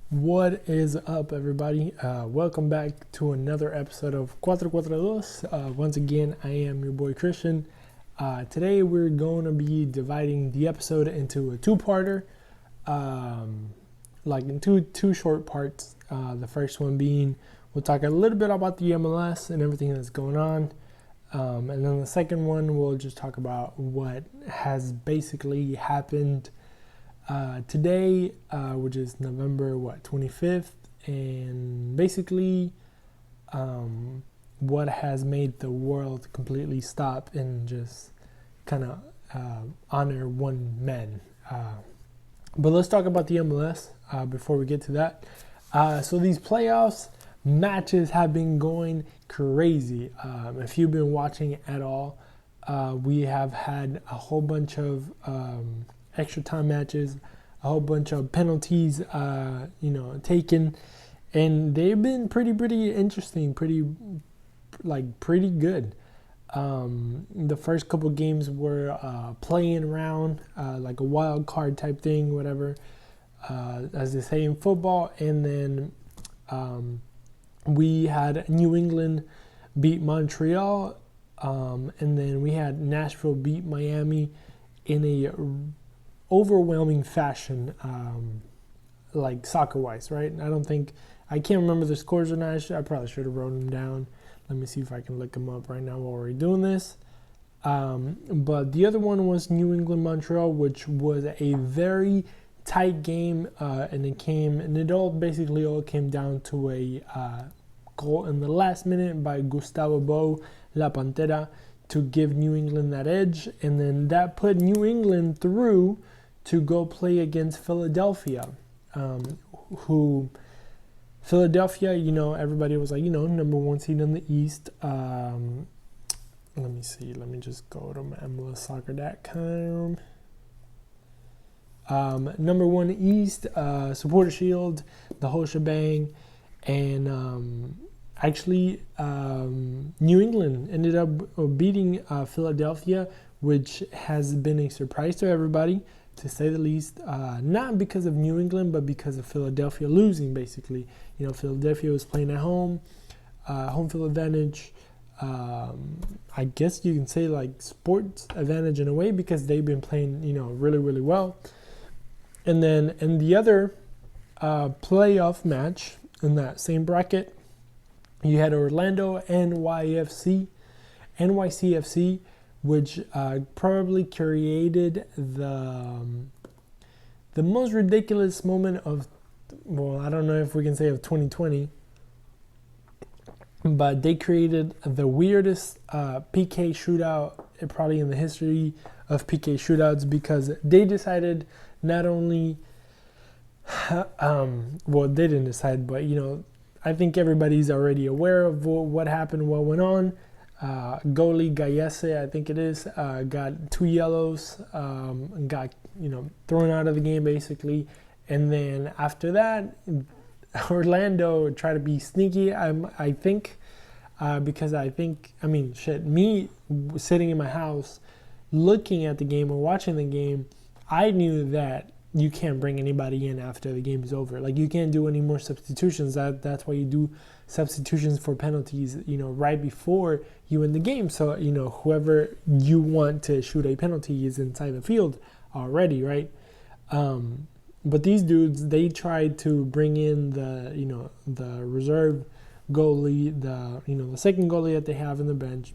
What is up, everybody? Welcome back to another episode of QuattroQuattroDos. Once again, I am your boy Cristian. Today, we're going to be dividing the episode into a two-parter, like in two short parts. The first one being, we'll talk a little bit about the MLS and everything that's going on. And then the second one, we'll just talk about what has basically happened today, which is November 25th, and basically what has made the world completely stop and just kind of honor one man. But let's talk about the MLS before we get to that. So these playoffs matches have been going crazy. If you've been watching at all, we have had a whole bunch of extra time matches, a whole bunch of penalties, taken, and they've been pretty interesting, pretty good. The first couple games were playing around, like a wild card type thing, whatever, as they say in football, and then we had New England beat Montreal, and then we had Nashville beat Miami in a overwhelming fashion, like soccer-wise, right? I can't remember the scores or not. I probably should have wrote them down. Let me see if I can look them up right now while we're doing this. But the other one was New England-Montreal, which was a very tight game, and it all came down to a goal in the last minute by Gustavo Bo, La Pantera, to give New England that edge, and then that put New England through to go play against Philadelphia, Philadelphia, everybody was like, number one seed in the East. Let me see. Let me just go to MLSsoccer.com. Number one East, Supporter Shield, the whole shebang, and New England ended up beating Philadelphia, which has been a surprise to everybody, to say the least. Not because of New England, but because of Philadelphia losing, basically. Philadelphia was playing at home, home field advantage. I guess you can say like sports advantage in a way, because they've been playing, really well. And then in the other playoff match in that same bracket, you had Orlando NYCFC, which probably created the most ridiculous moment of, I don't know if we can say of 2020, but they created the weirdest PK shootout probably in the history of PK shootouts, because they decided not only, they didn't decide, but I think everybody's already aware of what happened, what went on. Goalie Gallese, I think it is, got 2 yellows, got thrown out of the game basically, and then after that, Orlando tried to be sneaky. I think, because me sitting in my house looking at the game or watching the game, I knew that you can't bring anybody in after the game is over. Like, you can't do any more substitutions. That's why you do substitutions for penalties, right before you win the game. So, whoever you want to shoot a penalty is inside the field already, right? But these dudes, they tried to bring in the reserve goalie, the second goalie that they have in the bench.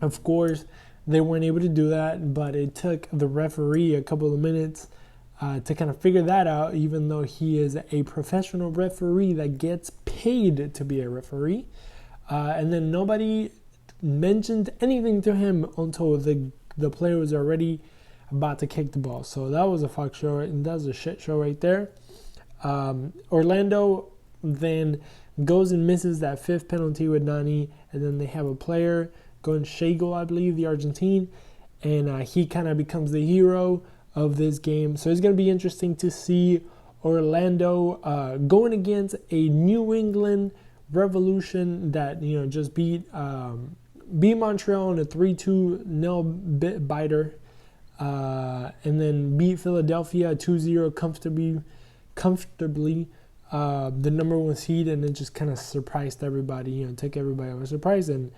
Of course, they weren't able to do that, but it took the referee a couple of minutes to kind of figure that out, even though he is a professional referee that gets paid to be a referee. And then nobody mentioned anything to him until the player was already about to kick the ball. So that was a fuck show, and that was a shit show right there. Orlando then goes and misses that 5th penalty with Nani, and then they have a player going Shago, I believe, the Argentine, and he kind of becomes the hero of this game. So it's going to be interesting to see Orlando going against a New England Revolution that just beat Montreal in a 3-2 nail bit biter, and then beat Philadelphia 2-0 comfortably. the number 1 seed, and it just kind of surprised everybody, took everybody by surprise. And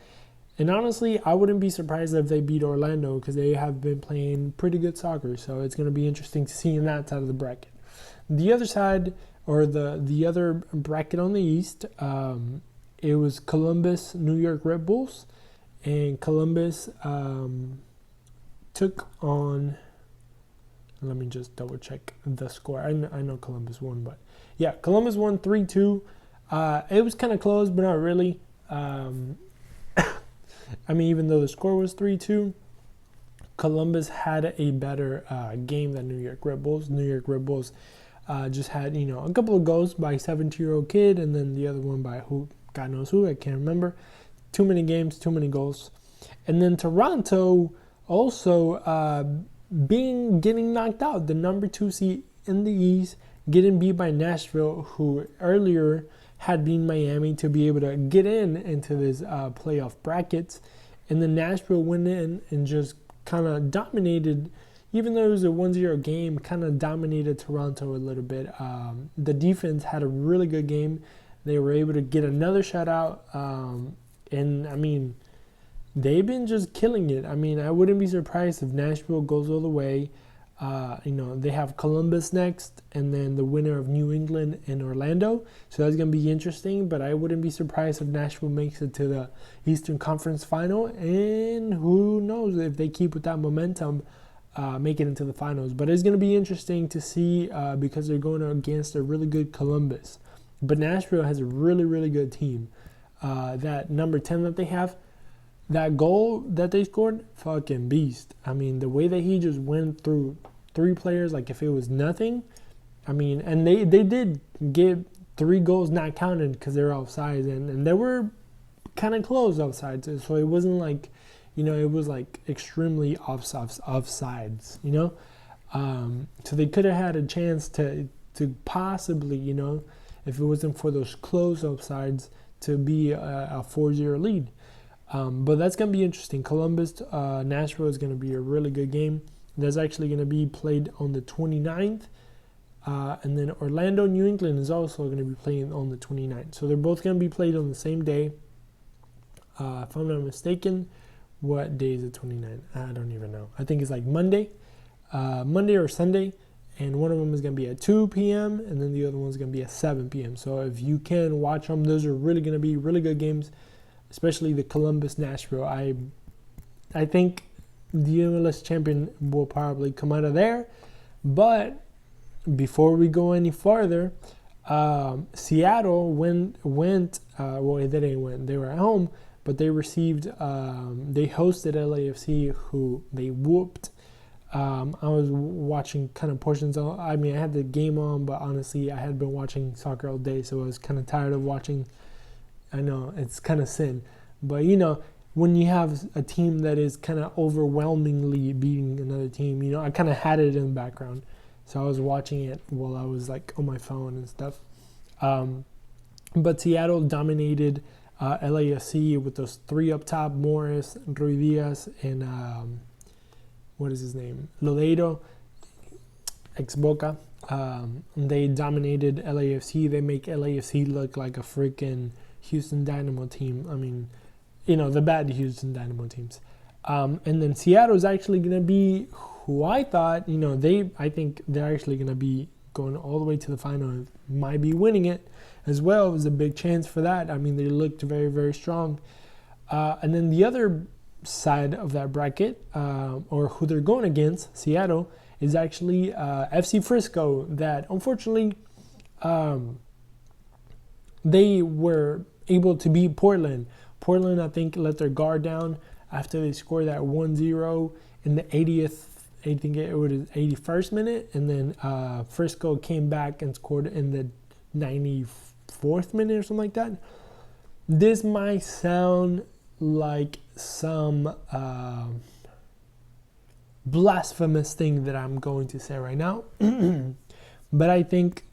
honestly, I wouldn't be surprised if they beat Orlando, because they have been playing pretty good soccer. So it's going to be interesting to see in that side of the bracket. The other side, or the other bracket on the East, it was Columbus, New York Red Bulls, and Columbus took on. Let me just double check the score. I know Columbus won, but yeah, Columbus won 3-2. It was kind of close, but not really. I mean, even though the score was 3-2, Columbus had a better game than New York Red Bulls. New York Red Bulls just had, a couple of goals by a 17-year-old kid, and then the other one by who, God knows who, I can't remember. Too many games, too many goals. And then Toronto also getting knocked out, the number 2 seed in the East, getting beat by Nashville, who earlier had beaten Miami to be able to get into this playoff brackets. And then Nashville went in and just kind of dominated, even though it was a 1-0 game, kind of dominated Toronto a little bit. The defense had a really good game. They were able to get another shutout. And, I mean, they've been just killing it. I mean, I wouldn't be surprised if Nashville goes all the way. They have Columbus next, and then the winner of New England and Orlando. So that's going to be interesting, but I wouldn't be surprised if Nashville makes it to the Eastern Conference Final, and who knows if they keep with that momentum, make it into the finals. But it's going to be interesting to see because they're going against a really good Columbus. But Nashville has a really, really good team. That number 10 that they have, that goal that they scored, fucking beast. I mean, the way that he just went through 3 players like if it was nothing. I mean, and they did get 3 goals not counted because they're offsides, and they were kind of close offsides. So it wasn't like, it was like extremely offsides, So they could have had a chance to possibly, if it wasn't for those close offsides, to be a 4-0 lead. But that's going to be interesting. Columbus, Nashville is going to be a really good game. That's actually going to be played on the 29th. And then Orlando, New England is also going to be playing on the 29th. So they're both going to be played on the same day. If I'm not mistaken, what day is the 29th? I don't even know. I think it's like Monday or Sunday. And one of them is going to be at 2 p.m. and then the other one's going to be at 7 p.m. So if you can watch them, those are really going to be really good games, especially the Columbus-Nashville. I think the MLS champion will probably come out of there. But before we go any farther, Seattle well, they didn't win. They were at home, but they received, they hosted LAFC, who they whooped. I was watching kind of portions of, I had the game on, but honestly, I had been watching soccer all day, so I was kind of tired of watching. I know, it's kind of sin. But, when you have a team that is kind of overwhelmingly beating another team, I kind of had it in the background. So I was watching it while I was, like, on my phone and stuff. But Seattle dominated LAFC with those 3 up top, Morris, Rui Diaz, and what is his name? Lodeiro, ex-Boca. They dominated LAFC. They make LAFC look like a freaking Houston Dynamo team. The bad Houston Dynamo teams. And then Seattle is actually going to be who I thought, I think they're actually going to be going all the way to the final. Might be winning it as well. It was a big chance for that. They looked very, very strong. And then the other side of that bracket, or who they're going against, Seattle, is actually FC Frisco, that unfortunately they were able to beat Portland. Portland, I think, let their guard down after they scored that 1-0 in the 80th, I think it was 81st minute, and then Frisco came back and scored in the 94th minute or something like that. This might sound like some blasphemous thing that I'm going to say right now, but I think,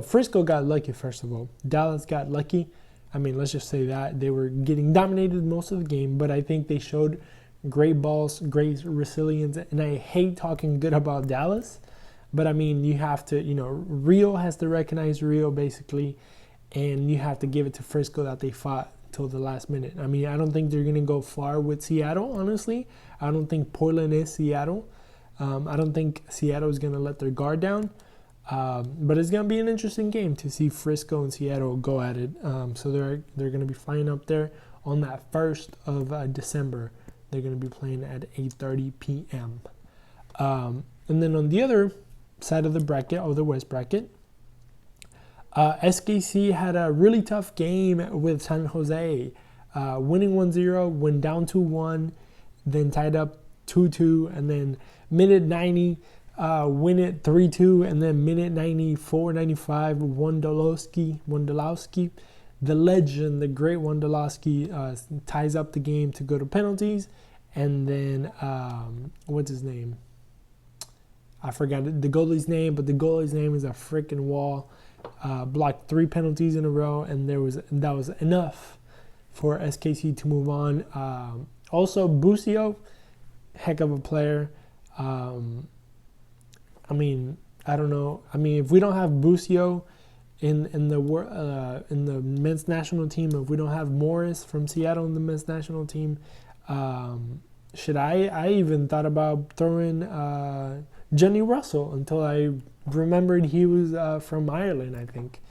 Frisco got lucky, first of all. Dallas got lucky. Let's just say that. They were getting dominated most of the game, but I think they showed great balls, great resilience, and I hate talking good about Dallas, But I mean, you have to, Rio has to recognize Rio basically, and you have to give it to Frisco that they fought till the last minute. I mean, I don't think they're going to go far with Seattle, honestly. I don't think Portland is Seattle. I don't think Seattle is going to let their guard down. But it's going to be an interesting game to see Frisco and Seattle go at it. So they're going to be flying up there on that 1st of December. They're going to be playing at 8:30 p.m. And then on the other side of the bracket, of the West bracket, SKC had a really tough game with San Jose, winning 1-0, went down 2-1, then tied up 2-2, and then minute 90, win it 3-2, and then minute 94, 95, Wondolowski, the legend, the great Wondolowski, ties up the game to go to penalties, and then, what's his name? I forgot the goalie's name, but the goalie's name is a freaking wall. Blocked 3 penalties in a row, and that was enough for SKC to move on. Also, Busio, heck of a player. I mean, I don't know. I mean, if we don't have Busio in the men's national team, if we don't have Morris from Seattle in the men's national team, I even thought about throwing Johnny Russell until I remembered he was from Ireland, I think.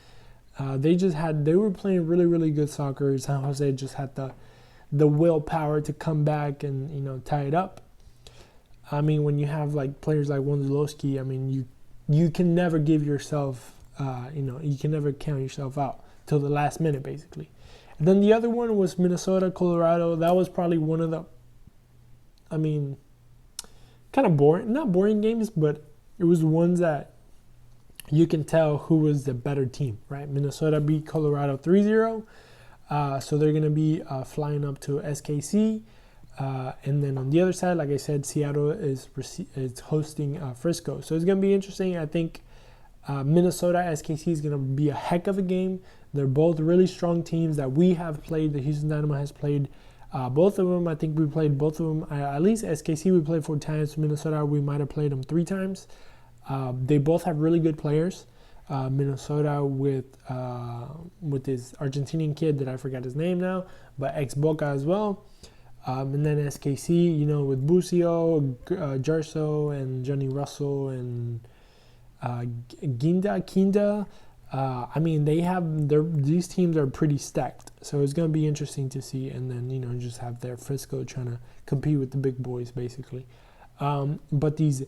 They were playing really, really good soccer. San Jose just had the willpower to come back and, tie it up. I mean, when you have like players like Wondolowski, I mean, you can never give yourself, you can never count yourself out till the last minute, basically. And then the other one was Minnesota, Colorado. That was probably one of the, kind of boring, not boring games, but it was ones that you can tell who was the better team, right? Minnesota beat Colorado 3-0. So they're going to be flying up to SKC. And then on the other side, like I said, Seattle is hosting Frisco. So it's going to be interesting. I think Minnesota SKC is going to be a heck of a game. They're both really strong teams that we have played. The Houston Dynamo has played both of them. I think we played both of them. At least SKC we played 4 times. Minnesota we might have played them 3 times. They both have really good players. Minnesota with this Argentinian kid that I forgot his name now, but ex-Boca as well. And then SKC, with Busio, Jarso, and Johnny Russell, and Kinda. These teams are pretty stacked. So it's going to be interesting to see. And then, just have their Frisco trying to compete with the big boys, basically. But these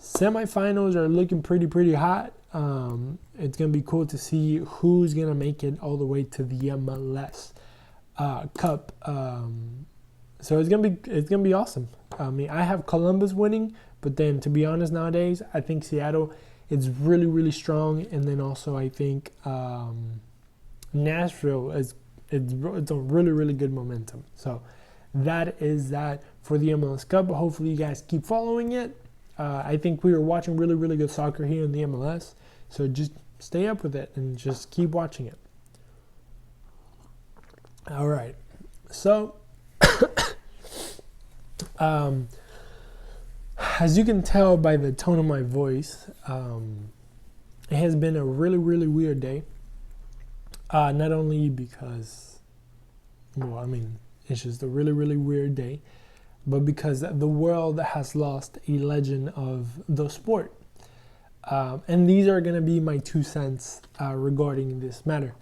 semifinals are looking pretty hot. It's going to be cool to see who's going to make it all the way to the MLS Cup. So it's gonna be awesome. I have Columbus winning, but then to be honest, nowadays I think Seattle is really, really strong, and then also I think Nashville it's a really, really good momentum. So that is that for the MLS Cup. Hopefully you guys keep following it. I think we are watching really, really good soccer here in the MLS. So just stay up with it and just keep watching it. All right. So. As you can tell by the tone of my voice, it has been a really, really weird day. Not only because, it's just a really, really weird day, but because the world has lost a legend of the sport. And these are going to be my 2 cents regarding this matter.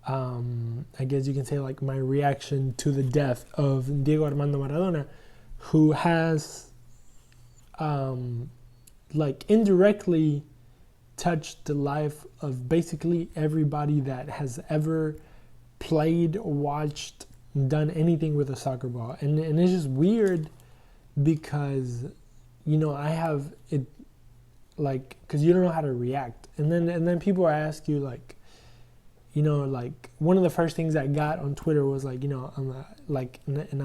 I guess you can say like my reaction to the death of Diego Armando Maradona, who has indirectly touched the life of basically everybody that has ever played, watched, done anything with a soccer ball. And it's just weird because, I have it because you don't know how to react. And then people ask you one of the first things I got on Twitter was I'm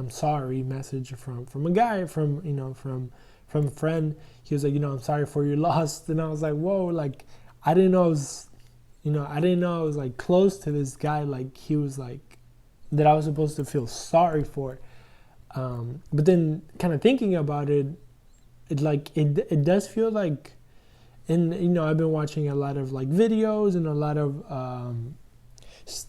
sorry message from a guy from a friend. He was like, I'm sorry for your loss. And I was like, whoa, I didn't know I was close to this guy. He was that I was supposed to feel sorry for. But then kind of thinking about it, it does feel like And I've been watching a lot of like videos and a lot of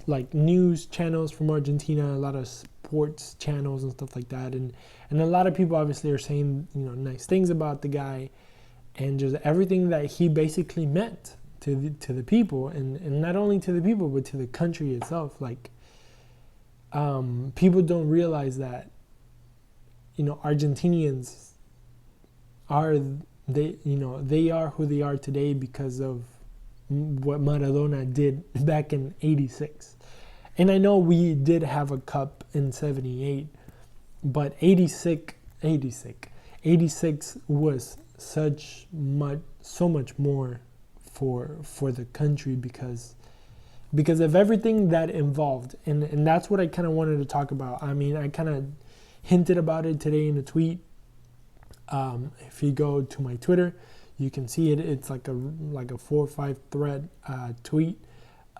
like news channels from Argentina, a lot of sports channels and stuff like that, and a lot of people obviously are saying nice things about the guy and just everything that he basically meant to the people, and not only to the people but to the country itself. Like people don't realize that Argentinians are they are who they are today because of what Maradona did back in '86. And I know we did have a cup in '78, but '86 was so much more for the country because of everything that involved, and that's what I kind of wanted to talk about. I mean, I kind of hinted about it today in a tweet. If you go to my Twitter, you can see it. It's like a 4 or 5 thread tweet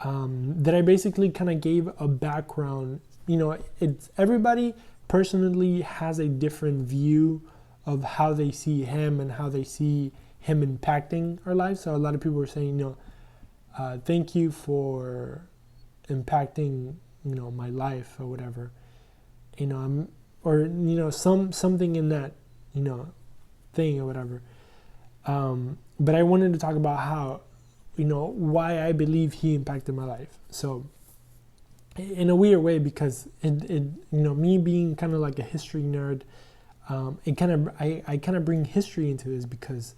that I basically kind of gave a background. It's everybody personally has a different view of how they see him and how they see him impacting our lives. So a lot of people are saying, thank you for impacting, my life or whatever. Something in that, thing or whatever. But I wanted to talk about how, why I believe he impacted my life. So in a weird way, because me being kind of like a history nerd, I kind of bring history into this because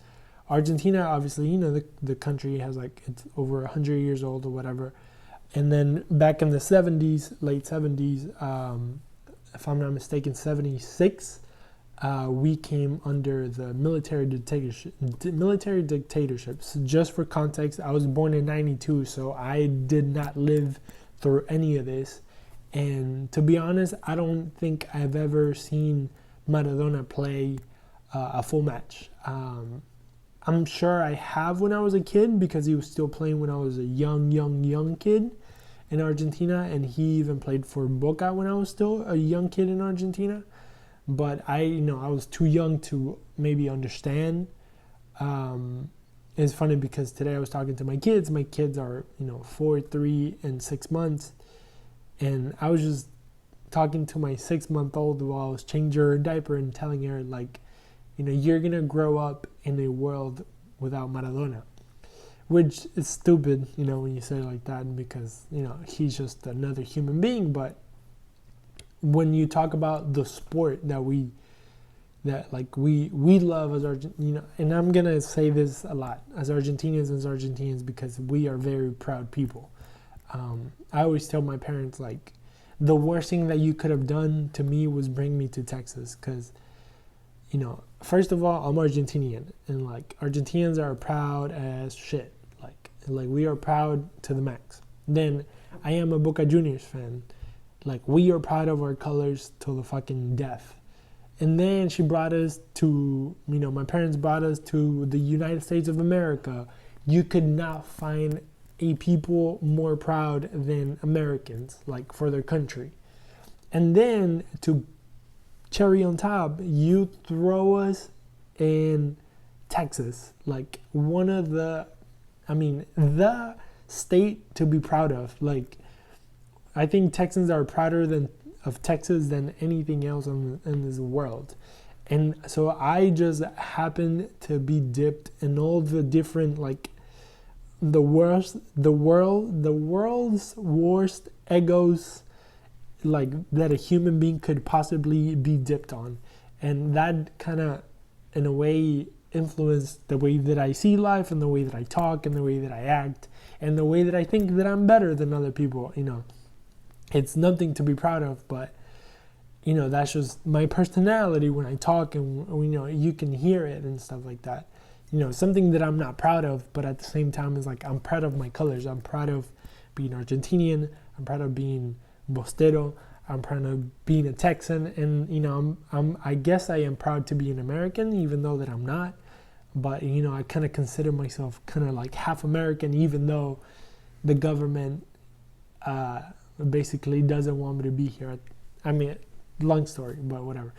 Argentina, obviously, the country has it's over 100 years old or whatever. And then back in the 70s, late 70s, if I'm not mistaken, 76, we came under the military dictatorships. Just for context, I was born in '92, so I did not live through any of this. And to be honest, I don't think I've ever seen Maradona play a full match. I'm sure I have when I was a kid because he was still playing when I was a young kid in Argentina, and he even played for Boca when I was still a young kid in Argentina. But I was too young to maybe understand. It's funny because today I was talking to my kids. My kids are 4, 3, and 6 months, and I was just talking to my 6-month-old while I was changing her diaper and telling her you're gonna grow up in a world without Maradona, which is stupid when you say it like that because he's just another human being. But when you talk about the sport that we love as Argentinians, and I'm gonna say this a lot, as Argentinians because we are very proud people. I always tell my parents the worst thing that you could have done to me was bring me to Texas because first of all, I'm Argentinian, and Argentinians are proud as shit. Like we are proud to the max. Then I am a Boca Juniors fan. We are proud of our colors till the fucking death. And then she brought us to, my parents brought us to the United States of America. You could not find a people more proud than Americans, for their country. And then to cherry on top, you throw us in Texas, one of the state to be proud of. I think Texans are prouder of Texas than anything else in this world. And so I just happened to be dipped in all the different, the world's worst egos, that a human being could possibly be dipped on. And that kind of, in a way, influenced the way that I see life and the way that I talk and the way that I act and the way that I think that I'm better than other people. It's nothing to be proud of, but that's just my personality when I talk, and you can hear it and stuff like that. Something that I'm not proud of, but at the same time is I'm proud of my colors. I'm proud of being Argentinian. I'm proud of being Bostero. I'm proud of being a Texan, and I guess I am proud to be an American, even though that I'm not. But I kind of consider myself kind of half American, even though the government basically doesn't want me to be here. Long story, but whatever.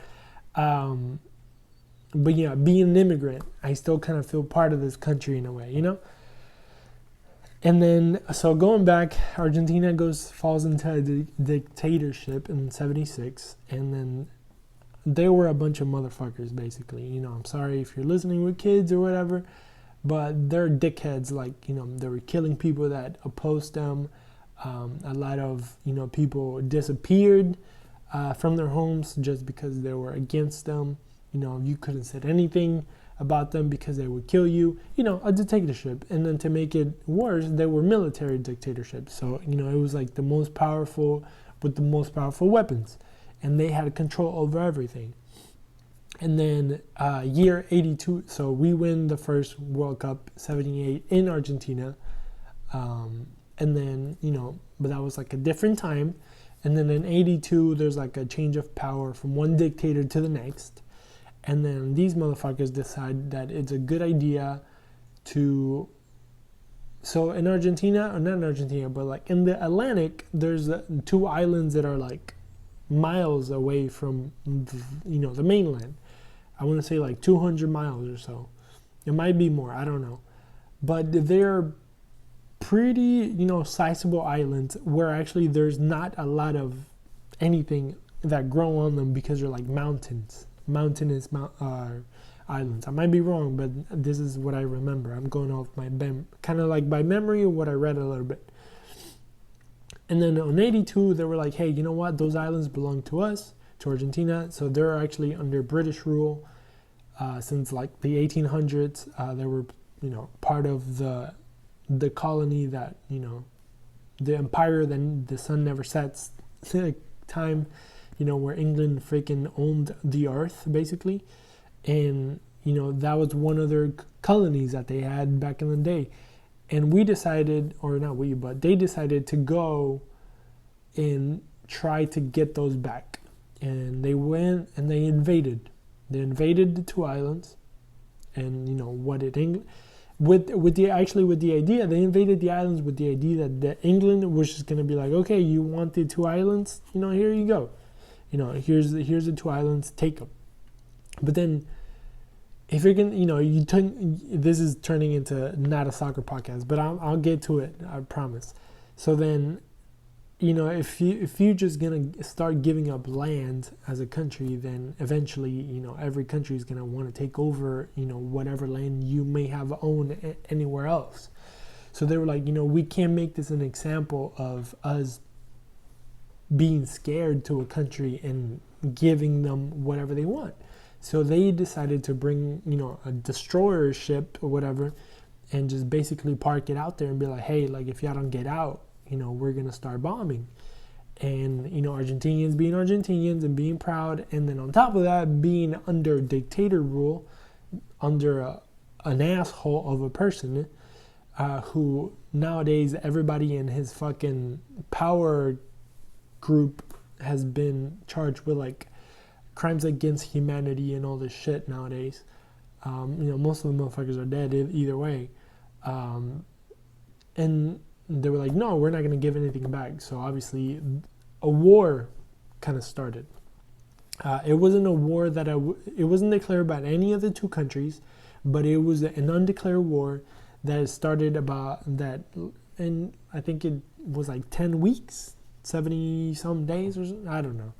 but yeah, being an immigrant, I still kind of feel part of this country in a way, you know? And then, so going back, Argentina falls into a dictatorship in 76, and then they were a bunch of motherfuckers, basically. You know, I'm sorry if you're listening with kids or whatever, but they're dickheads. Like, you know, they were killing people that opposed them. A lot of, you know, people disappeared from their homes just because they were against them. You know, you couldn't say anything about them because they would kill you. You know, a dictatorship. And then to make it worse, they were military dictatorships. So, you know, it was like the most powerful with the most powerful weapons. And they had control over everything. And then year 82, so we win the first World Cup, 78, in Argentina. And then, you know, but that was like a different time. And then in 82, there's like a change of power from one dictator to the next. And then these motherfuckers decide that it's a good idea to... So in Argentina, or not in Argentina, but like in the Atlantic, there's 2 islands that are like miles away from, you know, the mainland. I want to say like 200 miles or so. It might be more, I don't know. But they're pretty, you know, sizable islands where actually there's not a lot of anything that grow on them because they're like mountainous islands. I might be wrong, but this is what I remember. I'm going off my kind of like by memory of what I read a little bit. And then on 82, they were like, hey, you know what? Those islands belong to us, to Argentina. So they're actually under British rule since like the 1800s. They were, you know, part of the colony that, you know, the empire, then the sun never sets time, you know, where England freaking owned the earth, basically. And, you know, that was one of their colonies that they had back in the day. And we decided, or not we, but they decided to go and try to get those back. And they went and they invaded. They invaded the 2 islands. And, you know, what did England... With the idea, they invaded the islands with the idea that England was just going to be like, okay, you want the 2 islands? You know, here you go. You know, here's the 2 islands, take them. But then, if you're going to, you know, this is turning into not a soccer podcast, but I'll get to it, I promise. So then, you know, if you're just going to start giving up land as a country, then eventually, you know, every country is going to want to take over, you know, whatever land you may have owned anywhere else. So they were like, you know, we can't make this an example of us being scared to a country and giving them whatever they want. So they decided to bring, you know, a destroyer ship or whatever and just basically park it out there and be like, hey, like, if y'all don't get out, you know, we're going to start bombing. And, you know, Argentinians being Argentinians and being proud. And then on top of that, being under dictator rule, under an asshole of a person who nowadays everybody in his fucking power group has been charged with like crimes against humanity and all this shit nowadays. You know, most of the motherfuckers are dead either way. And they were like, no, we're not going to give anything back. So obviously a war kind of started. It wasn't a war that it wasn't declared by any of the 2 countries, but it was an undeclared war that started about that. And I think it was like 10 weeks, 70 some days or something. I don't know.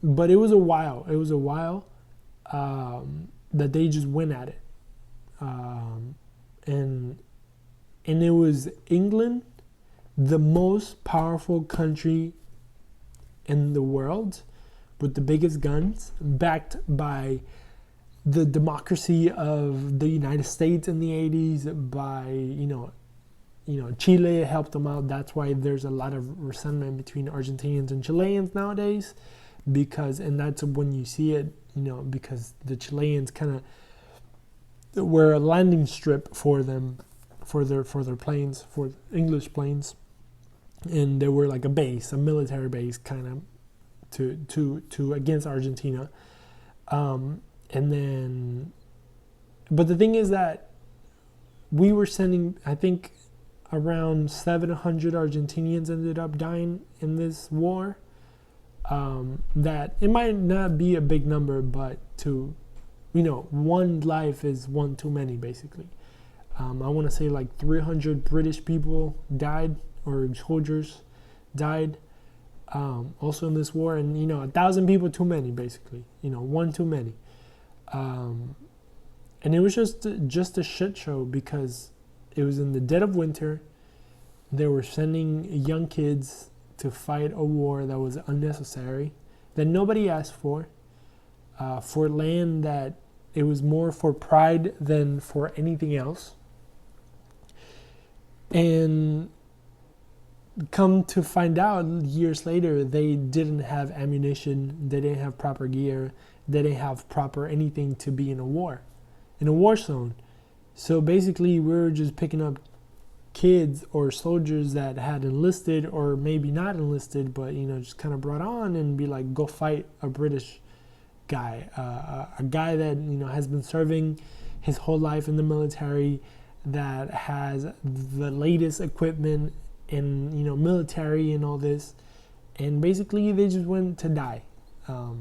But it was a while. It was a while that they just went at it. And it was England, the most powerful country in the world with the biggest guns, backed by the democracy of the United States in the 80s, by, you know, Chile helped them out. That's why there's a lot of resentment between Argentinians and Chileans nowadays, and that's when you see it, you know, because the Chileans kind of were a landing strip for them, for their planes, for English planes, and they were like a base, a military base, kind of to against Argentina, and then, but the thing is that we were sending, I think, around 700 Argentinians ended up dying in this war, that it might not be a big number, but to, one life is one too many, basically. I want to say like 300 British people died, or soldiers died, also in this war, and 1,000 people too many, basically. One too many. And it was just a shit show, because it was in the dead of winter. They were sending young kids to fight a war that was unnecessary, that nobody asked for land that it was more for pride than for anything else. And come to find out years later, they didn't have ammunition, they didn't have proper gear, they didn't have proper anything to be in a war zone. So basically, we were just picking up kids or soldiers that had enlisted, or maybe not enlisted, but just kind of brought on and be like, go fight a British guy, a guy that has been serving his whole life in the military, that has the latest equipment in military and all this, and basically they just went to die. A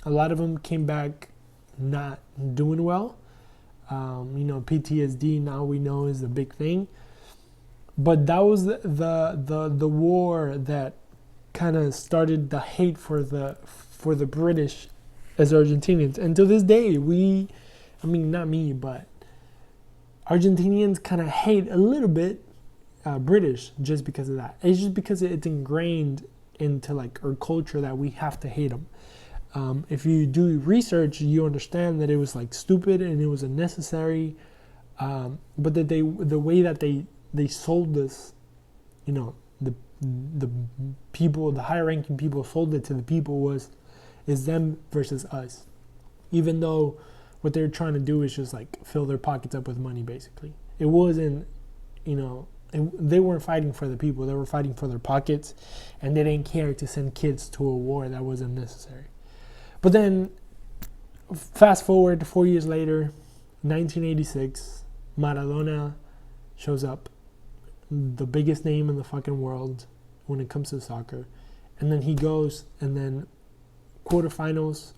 lot of them came back not doing well. PTSD now we know is a big thing, but that was the war that kind of started the hate for the British as Argentinians. And to this day, not me, but Argentinians kind of hate a little bit British just because of that. It's just because it's ingrained into like our culture that we have to hate them. If you do research, you understand that it was like stupid and it was unnecessary, but that the way that they sold this, the people, the higher ranking people sold it to the people is them versus us, even though what they're trying to do is just like fill their pockets up with money. Basically, it wasn't, they weren't fighting for the people, they were fighting for their pockets, and they didn't care to send kids to a war that wasn't necessary. But then, fast forward 4 years later, 1986, Maradona shows up, the biggest name in the fucking world when it comes to soccer. And then he goes, and then quarterfinals,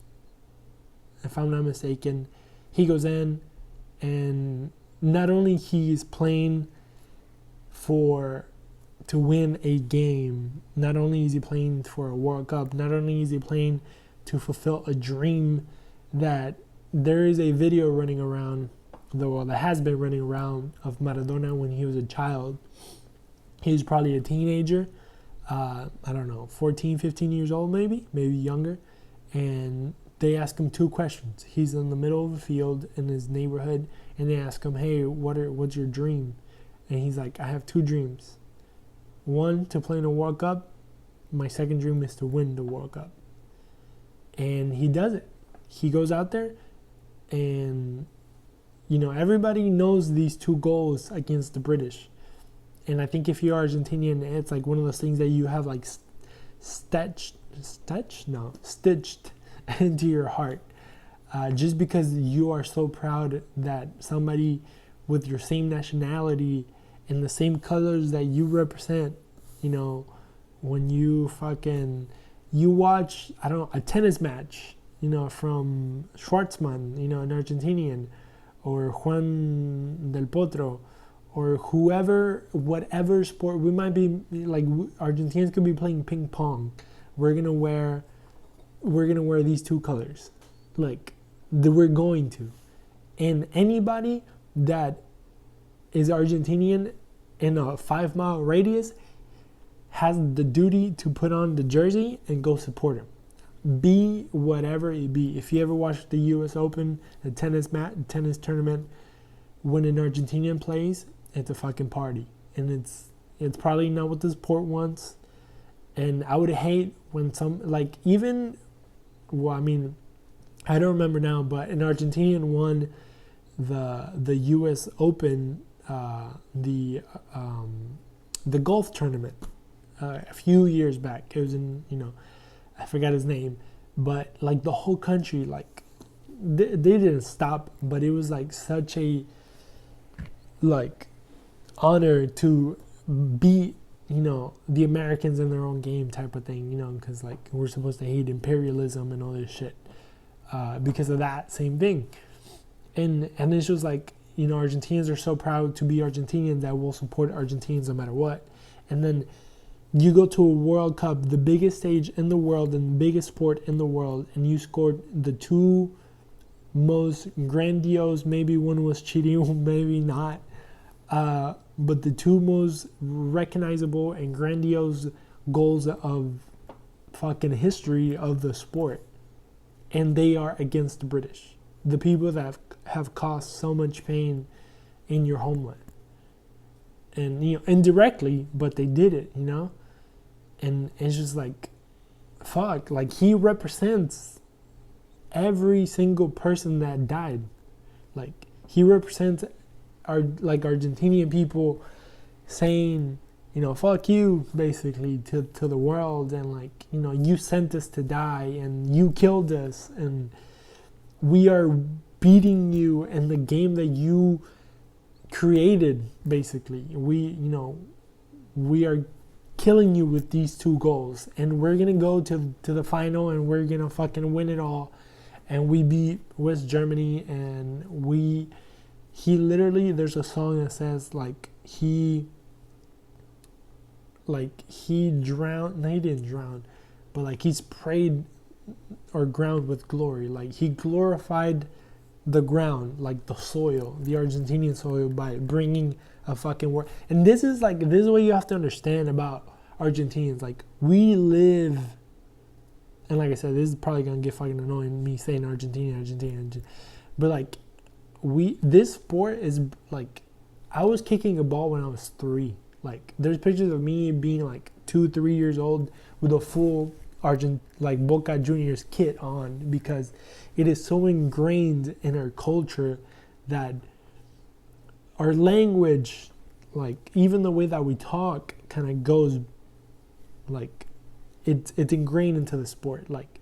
if I'm not mistaken, he goes in, and not only he's playing to win a game, not only is he playing for a World Cup, not only is he playing to fulfill a dream, that there is a video running around, that has been running around, of Maradona when he was a child. He was probably a teenager, 14, 15 years old, maybe younger. And they ask him two questions. He's in the middle of a field in his neighborhood, and they ask him, hey, what's your dream? And he's like, I have two dreams. One, to play in a World Cup. My second dream is to win the World Cup. And he does it. He goes out there, and everybody knows these two goals against the British. And I think if you're Argentinian, it's like one of those things that you have like stitched into your heart, just because you are so proud that somebody with your same nationality and the same colors that you represent, when you watch, a tennis match, from Schwartzman, an Argentinian, or Juan del Potro, or whatever sport. We might be like, Argentinians could be playing ping pong. We're gonna wear these two colors, we're going to. And anybody that is Argentinian in a 5-mile radius has the duty to put on the jersey and go support him. Be whatever it be. If you ever watched the US Open, the tennis tournament, when an Argentinian plays, it's a fucking party. And it's probably not what the sport wants. And I would hate when I don't remember now, but an Argentinian won the US Open, the golf tournament a few years back. It was in, I forgot his name, but like the whole country, like they didn't stop, but it was like such a honor to beat the Americans in their own game type of thing, because like we're supposed to hate imperialism and all this shit because of that same thing. And it's just like, Argentinians are so proud to be Argentinians that will support Argentinians no matter what. And then you go to a World Cup, the biggest stage in the world and the biggest sport in the world, and you scored the two most grandiose, maybe one was cheating, maybe not, but the two most recognizable and grandiose goals of fucking history of the sport. And they are against the British, the people that have caused so much pain in your homeland. And, indirectly, but they did it, And it's just like, fuck, like he represents every single person that died. Like he represents Argentinian people saying, fuck you, basically, to the world, and like, you sent us to die and you killed us and we are beating you in the game that you created, basically. We are killing you with these two goals, and we're gonna go to the final and we're gonna fucking win it all. And we beat West Germany, and he literally, there's a song that says like he drowned, no, he didn't drown, but like he's prayed or ground with glory. Like he glorified the ground, like the soil, the Argentinian soil, by bringing a fucking war. And this is what you have to understand about Argentinians. Like we live, and like I said, this is probably gonna get fucking annoying, me saying Argentina, but like this sport is like, I was kicking a ball when I was 3. Like there's pictures of me being like 2-3 years old with a full Boca Juniors kit on, because it is so ingrained in our culture that our language, like even the way that we talk, kind of goes like it's ingrained into the sport. Like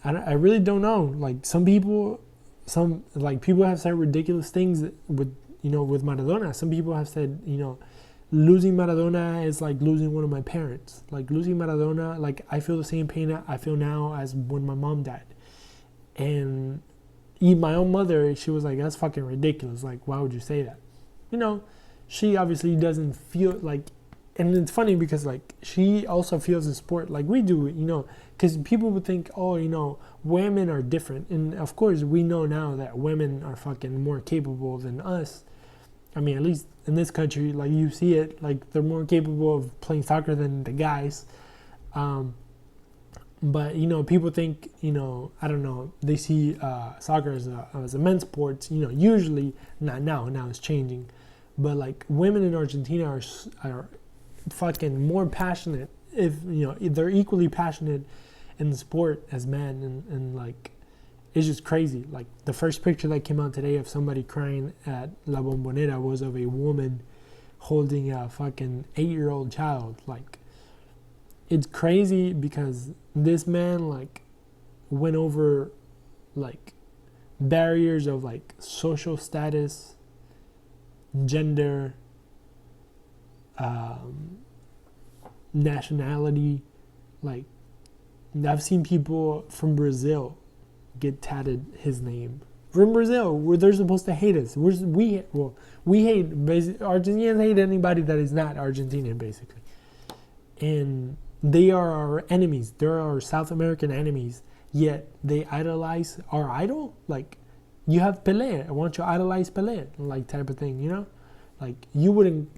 I really don't know. Like people have said ridiculous things with Maradona. Some people have said, losing Maradona is like losing one of my parents. Like losing Maradona, like I feel the same pain I feel now as when my mom died. And my own mother, she was like, that's fucking ridiculous. Like, why would you say that? She obviously doesn't feel like, and it's funny because like she also feels the sport like we do, because people would think, women are different. And of course we know now that women are fucking more capable than us. I mean, at least in this country, like you see it, like they're more capable of playing soccer than the guys. But, people think, I don't know, they see soccer as a men's sport, usually, not now it's changing. But like women in Argentina are fucking more passionate, if they're equally passionate in the sport as men, and like it's just crazy. Like the first picture that came out today of somebody crying at La Bombonera was of a woman holding a fucking 8-year-old child. Like it's crazy because this man like went over like barriers of like social status, gender, nationality. Like I've seen people from Brazil get tatted his name. From Brazil, where they're supposed to hate us. We hate, Argentinians hate anybody that is not Argentinian, basically. And they are our enemies. They're our South American enemies. Yet they idolize our idol. Like, you have Pelé. I want you to idolize Pelé, like type of thing, Like you wouldn't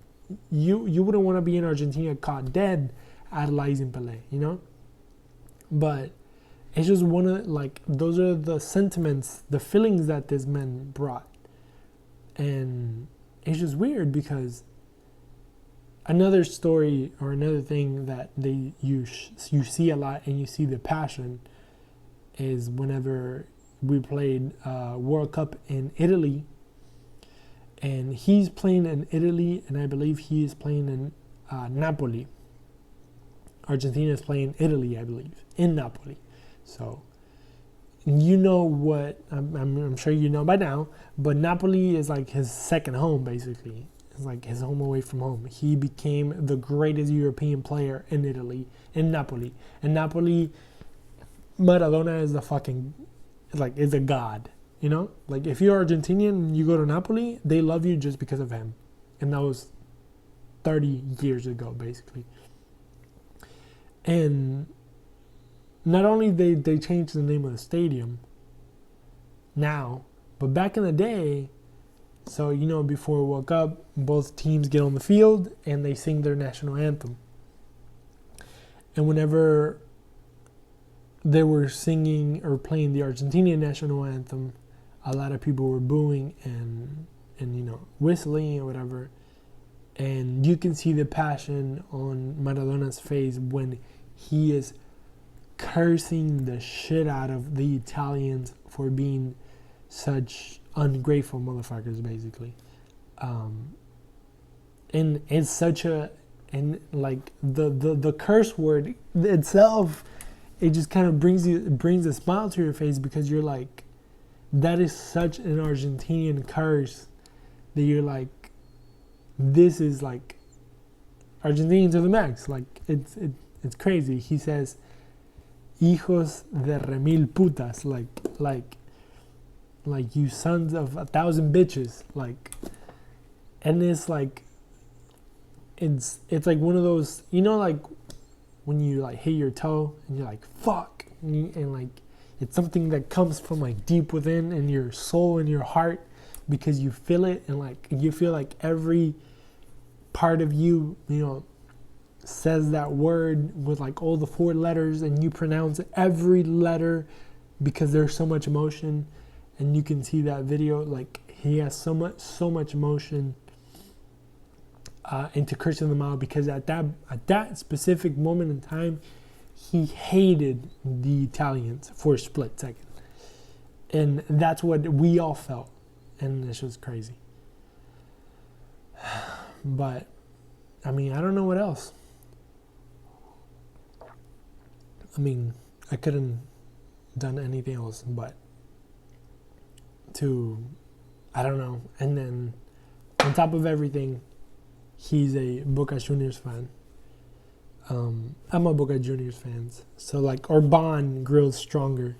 want to be in Argentina caught dead idolizing Pelé, But it's just one of like those are the sentiments, the feelings that this man brought, and it's just weird because another story or another thing that you see a lot and you see the passion is whenever we played World Cup in Italy, and he's playing in Italy, and I believe he is playing in Napoli. Argentina is playing Italy, I believe, in Napoli. So, what, I'm sure you know by now, but Napoli is like his second home, basically. It's like his home away from home. He became the greatest European player in Italy, in Napoli. In Napoli, Maradona is is a god, you know? Like, if you're Argentinian and you go to Napoli, they love you just because of him. And that was 30 years ago, basically. And not only they changed the name of the stadium now, but back in the day, so, you know, before World Cup, both teams get on the field and they sing their national anthem. And whenever they were singing or playing the Argentinian national anthem, a lot of people were booing and you know, whistling or whatever. And you can see the passion on Maradona's face when he is cursing the shit out of the Italians for being such ungrateful motherfuckers, basically. And it's such a, and like the curse word itself, it just kind of brings a smile to your face, because you're like, that is such an Argentinian curse that you're like, this is like Argentinian to the max. Like, it's crazy. He says, hijos de remil putas, like you sons of 1,000 bitches, like. And it's like, it's like one of those, you know, like when you like hit your toe and you're like, fuck, and like it's something that comes from like deep within in your soul and your heart, because you feel it, and like you feel like every part of you, you know, says that word with like all the 4 letters, and you pronounce every letter because there's so much emotion. And you can see that video, like he has so much emotion into Cristian Ronaldo, because at that specific moment in time, he hated the Italians for a split second, and that's what we all felt, and it's just crazy. But I mean, I don't know what else. I mean, I couldn't done anything else but I don't know. And then on top of everything, he's a Boca Juniors fan. I'm a Boca Juniors fan, so like our bond grows stronger,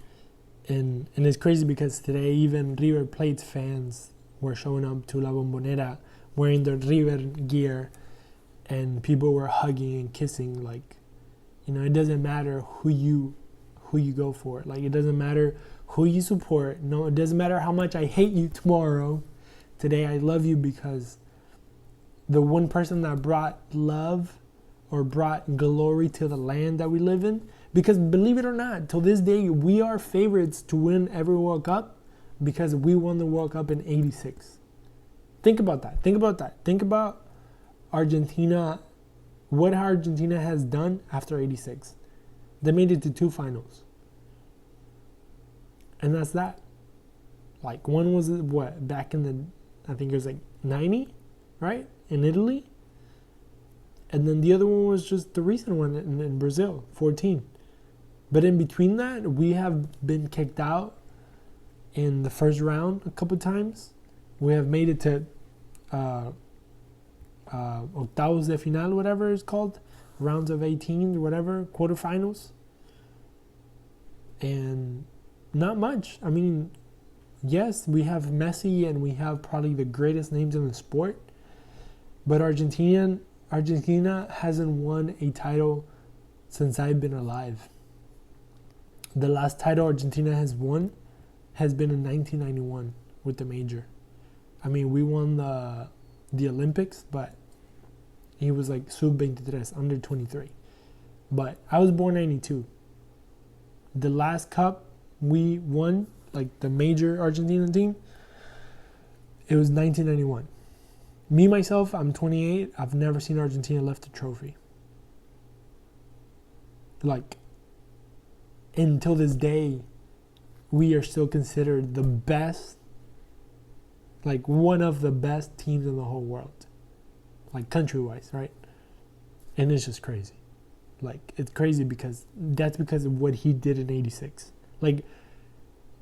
and it's crazy because today even River Plate fans were showing up to La Bombonera wearing their River gear, and people were hugging and kissing. Like, you know, it doesn't matter who you go for. Like, it doesn't matter who you support. No, it doesn't matter how much I hate you tomorrow. Today I love you because the one person that brought love or brought glory to the land that we live in. Because believe it or not, till this day, we are favorites to win every World Cup because we won the World Cup in '86. Think about that. Think about Argentina, what Argentina has done after '86. They made it to 2 finals. And that's that. Like, one was what, back in the, I think it was like 90, right? In Italy. And then the other one was just the recent one in Brazil, 14. But in between that, we have been kicked out in the first round a couple times. We have made it to octavos de final, whatever it's called. Rounds of 18 or whatever, quarterfinals. And not much. I mean, yes, we have Messi and we have probably the greatest names in the sport. But Argentina hasn't won a title since I've been alive. The last title Argentina has won has been in 1991 with the major. I mean, we won the Olympics, but he was like sub-23, under 23. But I was born 92. The last cup we won, like the major Argentinian team, it was 1991. Me, myself, I'm 28. I've never seen Argentina lift a trophy. Like, until this day, we are still considered the best, like one of the best teams in the whole world. Like, country-wise, right? And it's just crazy. Like, it's crazy because that's because of what he did in '86. Like,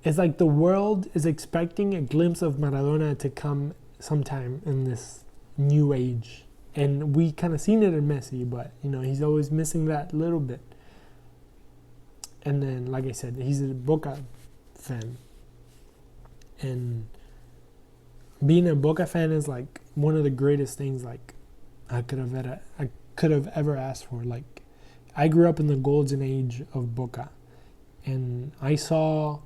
it's like the world is expecting a glimpse of Maradona to come sometime in this new age. And we kind of seen it in Messi, but, you know, he's always missing that little bit. And then, like I said, he's a Boca fan. And being a Boca fan is like one of the greatest things like I could have ever asked for. Like, I grew up in the golden age of Boca, and I saw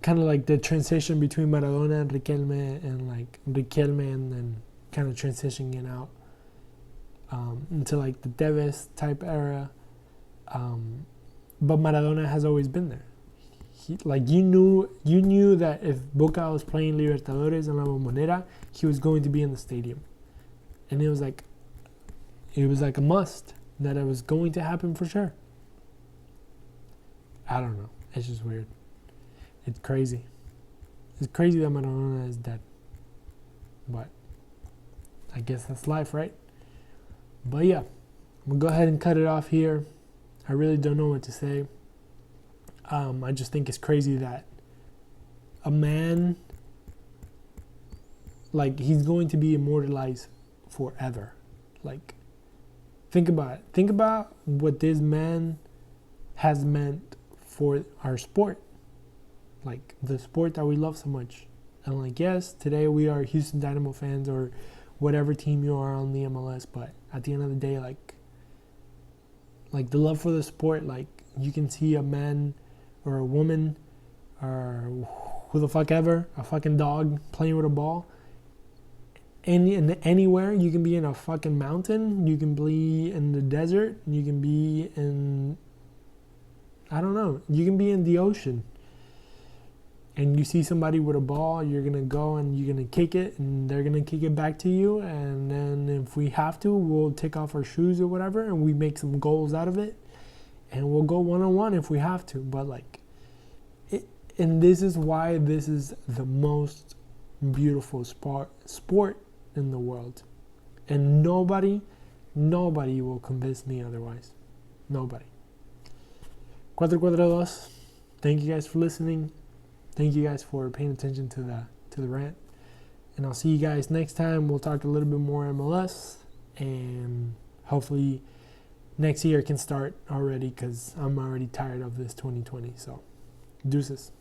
kind of like the transition between Maradona and Riquelme, and like Riquelme and then kind of transitioning out into like the Tevez type era. But Maradona has always been there. You knew that if Boca was playing Libertadores and La Bombonera, he was going to be in the stadium, and it was like a must that it was going to happen for sure. I don't know. It's just weird. It's crazy. It's crazy that Maradona is dead, but I guess that's life, right? But yeah, I'm gonna go ahead and cut it off here. I really don't know what to say. I just think it's crazy that a man, like, he's going to be immortalized forever. Like, think about it. Think about what this man has meant for our sport. Like, the sport that we love so much. And like, yes, today we are Houston Dynamo fans or whatever team you are on the MLS, but at the end of the day, like the love for the sport, like, you can see a man or a woman or who the fuck ever, a fucking dog playing with a ball. Anywhere, you can be in a fucking mountain, you can be in the desert, you can be in, I don't know, you can be in the ocean. And you see somebody with a ball, you're going to go and you're going to kick it, and they're going to kick it back to you. And then if we have to, we'll take off our shoes or whatever, and we make some goals out of it. And we'll go one-on-one if we have to. But, like, and this is why this is the most beautiful sport in the world. And nobody will convince me otherwise. Nobody. QuattroQuattroDos. Thank you guys for listening. Thank you guys for paying attention to the rant. And I'll see you guys next time. We'll talk a little bit more MLS. And hopefully next year can start already, because I'm already tired of this 2020. So, deuces.